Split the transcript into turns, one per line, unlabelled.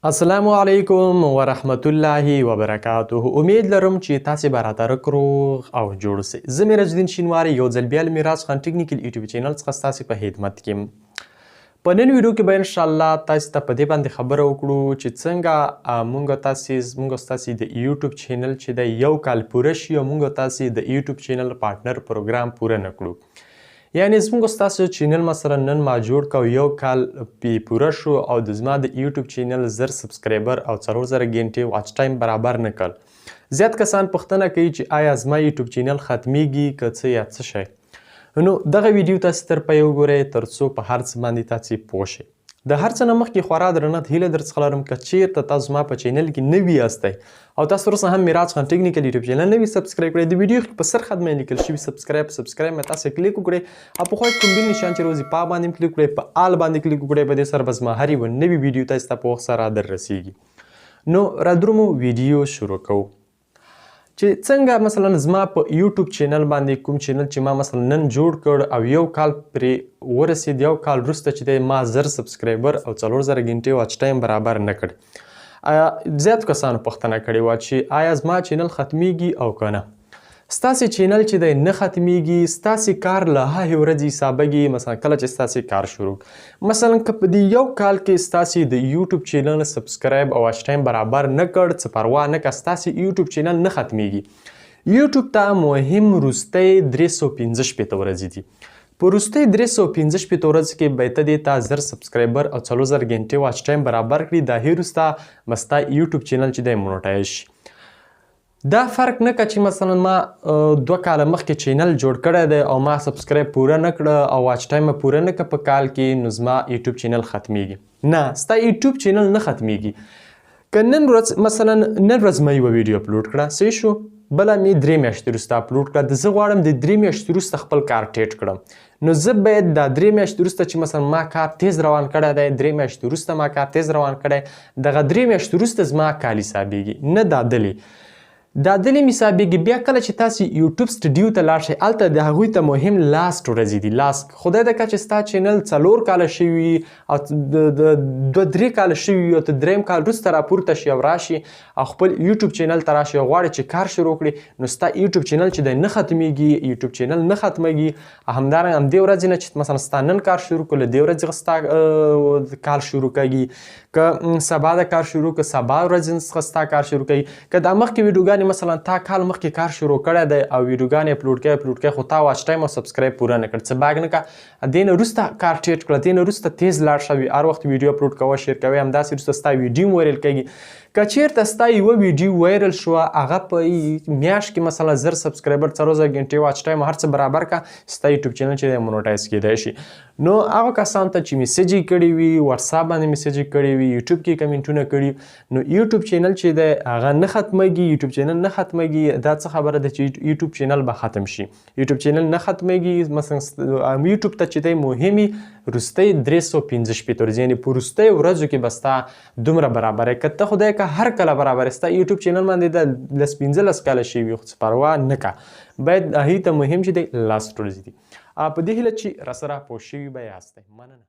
السلام علیکم ورحمت الله وبرکاته. امید لرم چې تاسې به راته روغ او جوړ اوسئ. زه میراج الدین شینواری یو ځل بیا له میراج خان ټیکنیکل یوټیوب چینل څخه ستاسې په خدمت کې یم. په نن ویډیو کې به انشاءالله تاسې ته په دې باندې خبره وکړو چې څنګه موږ ستاسې د یوټیوب چینل چې دی یو کال پوره شي او موږ تاسې د یوټیوب چینل پارټنر پروګرام پوره نه کړو. یعنی زموږ ستاسو چینل مثلا نن ما جوړ کو یو کال پوره شو او د زما د یوټیوب چینل 1000 سبسکرایبر او 4000 غنټې واچ ټایم برابر نه کړ. زیات کسان پوښتنه کوي چې آیا زما یوټیوب چینل ختمیږي که څه یا څه شی. نو دغه ویډیو تاسې تر پایه وګورئ ترڅو په هر څه باندې تاسې پوه شئ. د هر څه نه مخکې خورا درنه هیله در څخه لرم که چیرته تاسو زما په چینل کې نوي یاستئ او تاسو تر اوسه هم میراج خان ټیکنیکل یوټیوب چینل نه وي سبسکرایب کړئ، د ویډیو په سر خط باندې لیکل شوي سبسکرایب مې تاسې کلیک وکړئ او په خوا کې کوم بل نشان چې روزي په باندې کلیک کړئ، په آل باندې کلیک وکړئ. په دې سره به زما هر یوه نوي ویډیو تاسو ته په وخت سره در رسیږي. نو رادرومو ویډیو شروع کوو چې څنګه مثلا زما په یوټیوب چینل باندې کوم چینل چې ما مثلا نن جوړ کړ او یو کال پرې ورسید، یو کال وروسته چې دی ما 1000 سبسکرایبر او 4000 غنټې واچ ټایم برابر نه کړ. زیات کسانو پوښتنه کړې وه چې آیا زما چینل ختمیږي او که نه. ستاسې چینل چې دی نه ختمیږي، ستاسې کار له هغې ورځې حسابیږي مثلا کله چې ستاسې کار شروع مثلا که په دې یو کال کې ستاسې د یوټیوب چینل سبسکرایب او واچ ټایم برابر نه کړ، څه پروا نه کړه، ستاسې یوټیوب چینل نه ختمیږي. یوټیوب ته مهم وروستی 315 ورځې دي. په وروستۍ 315 ورځو کې به ته دې ته 1000 سبسکرایبر او 4000 غنټې واچ ټایم برابر کړي. د هغې وروسته به ستا یوټیوب چینل چې دی مونټایز شي. دا فرق نه که چې مثلا ما 2 کاله مخکې چینل جوړ کړی دی او ما سبسکرایب پوره نه کړه او واچ ټایم پوره نه کړه په کال کې، نو زما یوټیوب چینل ختمیږي. نه، ستا یوټیوب چینل نه ختمیږي. که نن ورځ مثلا نن ورځ ما یوه ویډیو اپلوډ کړه، صحیح شو، بله مې 3 میاشتې وروسته اپلوډ کړه. زه غواړم د 3 میاشتې وروسته خپل کار ټیټ کړم، نو زه باید دا 3 میاشتې وروسته چې مثلا ما کار تیز روان کړی دی، 3 میاشتې وروسته ما کار تیز روان کړی، دغه 3 میاشتې وروسته زما کال حسابیږي، نه دا دلې. دا دلې مې حسابیږي. بیا کله چې تاسې یوټیوب سټډیو ته لاړ شئ، هلته د هغوی ته مهم لاست ورځې دي. لاست خدای د که چې ستا چینل 4 کاله شوي وي او 2-3 کاله شوي وي او ته 3 کال وروسته راپورته شي او راشي او خپل یوټیوب چینل ته راشي او غواړې چې کار شروع کړي، نو ستا یوټیوب چینل چې دی نه ختمیږي، یوټیوب چینل نه ختمیږي. همدارنګه همدې ورځې نه چې مثلا ستا نن کار شروع کړو، له دې ورځې ستا کار شروع کېږي. که سبا د کار شروع که سبا ورځې څخه ستا کار شروع کېږي. که دا مخکې ویډیوګانې مثلا تا کال مخکې کار شروع کړی دی او ویډیوګانې اپلوډ کوې خو تا واچ ټایم او سبسکرایب پوره نه کړ، څه باګ نه کړه، دې نه وروسته کار ټیټ کړه، دې نه وروسته تیز لاړ شه، هر وخت ویډیو اپلوډ کوه، شیر کوې، همداسې وروسته ستا ویډیو هم وایرل کېږي. که چیرته ستا یوه ویډیو وایرل شوه، هغه په میاشت کې مثلا 1000 سبسکرایبر 4000 غنټې واچ ټایم هر څه برابر کړه، ستا یوټیوب چینل چې دی مونټایز کیدای شي. نو هغه کسانو ته چې میسیج یې کړی وي، واتساپ باندې میسیج یې کړی وي، یوټیوب کې کمنټونه کړي، نو یوټیوب چینل چې دی هغه نه ختمیږي. یوټیوب چینل نه ختمیږي، دا څه خبره ده چې یوټیوب چینل به ختم شي. یوټیوب چینل نه ختمیږي. مثلا یوټیوب ته چې دی مهمي وروستۍ 315 ورځې، یعنې په وروستیو ورځو کې به ستا دومره برابری. که ته خدای که هر کله برابر ستا یوټیوب چینل باندې د 15 کاله شوي وي، خو څه پروا نه کړه، باید هغې ته مهم چې دی لاست ورځې دي. په دې هیله چې راسره پوه شوي به یاستئ. مننه.